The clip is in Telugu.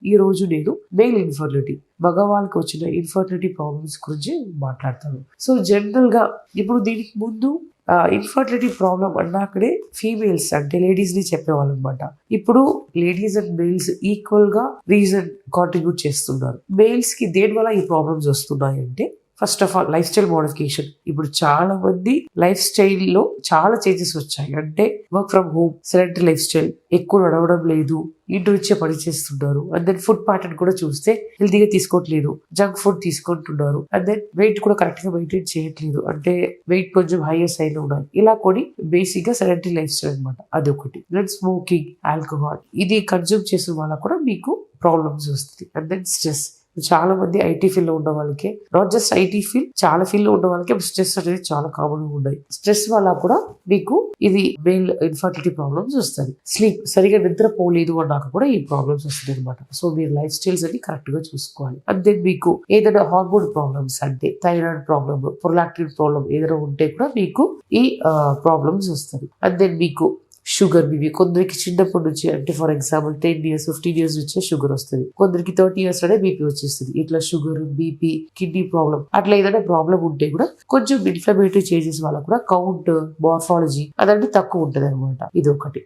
ఈ రోజు నేను మేల్ ఇన్ఫర్టిలిటీ, మగవాళ్ళకి వచ్చిన ఇన్ఫర్టిలిటీ ప్రాబ్లమ్స్ గురించి మాట్లాడతాను. సో జనరల్ గా ఇప్పుడు దీనికి ముందు ఇన్ఫర్టిలిటీ ప్రాబ్లం అన్నాకనే ఫీమేల్స్ అంటే లేడీస్ ని చెప్పేవాళ్ళు అనమాట. ఇప్పుడు లేడీస్ అండ్ మేల్స్ ఈక్వల్ గా రీజన్ కాంట్రిబ్యూట్ చేస్తున్నారు. మేల్స్ కి దేని వల్ల ఈ ప్రాబ్లమ్స్ వస్తున్నాయి అంటే, first of all life style modification. ఇప్పుడు చాలా మంది లైఫ్ స్టైల్లో చాలా చేంజెస్ వచ్చాయి. అంటే work from home, sedentary life style, ఎక్కువ నడవడం లేదు, ఇంటి నుంచే పని చేస్తున్నారు. అండ్ దెన్ ఫుడ్ ప్యాటర్న్ కూడా చూస్తే హెల్తీగా తీసుకోవట్లేదు, జంక్ ఫుడ్ తీసుకుంటున్నారు. అండ్ దెన్ వెయిట్ కూడా కరెక్ట్ గా మెయింటైన్ చేయట్లేదు, అంటే వెయిట్ కొంచెం హైయర్ సైడ్ ఉన్నాయి. ఇలా కొన్ని బేసిక్ గా సెడెంటరీ లైఫ్ స్టైల్ అనమాట. అదొకటి. దెన్ స్మోకింగ్, ఆల్కహాల్ ఇది కన్జ్యూమ్ చేసిన వల్ల కూడా మీకు ప్రాబ్లమ్స్ వస్తుంది. And then stress. చాలా మంది ఐటీ ఫీల్డ్ లో ఉన్న వాళ్ళకి, నాట్ జస్ట్ ఐటీ ఫీల్డ్, చాలా ఫీల్డ్ లో ఉన్న వాళ్ళకి స్ట్రెస్ అనేది చాలా కామన్ గా ఉన్నాయి. స్ట్రెస్ వల్ల కూడా మీకు ఇది మేల్ ఇన్ఫర్టిలిటీ ప్రాబ్లమ్స్ వస్తుంది. స్లీప్, సరిగా నిద్రపోలేదు అన్నాక కూడా ఈ ప్రాబ్లమ్స్ వస్తుంది అనమాట. సో మీరు లైఫ్ స్టైల్స్ అన్ని కరెక్ట్ గా చూసుకోవాలి. అండ్ దెన్ మీకు ఏదైనా హార్మోన్ ప్రాబ్లమ్స్ అంటే థైరాయిడ్ ప్రాబ్లమ్, ప్రొలాక్టిన్ ప్రాబ్లమ్ ఏదైనా ఉంటే కూడా మీకు ఈ ప్రాబ్లమ్స్ వస్తుంది. అండ్ దెన్ మీకు షుగర్ బీపీ, కొందరికి చిన్నప్పటి నుంచి అంటే ఫర్ ఎగ్జాంపుల్ 10 years 15 years నుంచే షుగర్ వస్తుంది, కొందరికి 30 years లోనే బీపీ వచ్చేస్తుంది. ఇట్లా షుగర్, బీపీ, కిడ్నీ ప్రాబ్లం అట్లా ఏదైనా ప్రాబ్లం ఉంటే కూడా కొంచెం ఇన్ఫ్లమేటరీ చేంజెస్ వల్ల కూడా కౌంట్, మార్ఫాలజీ అదంటే తక్కువ ఉంటుంది అనమాట. ఇది ఒకటి.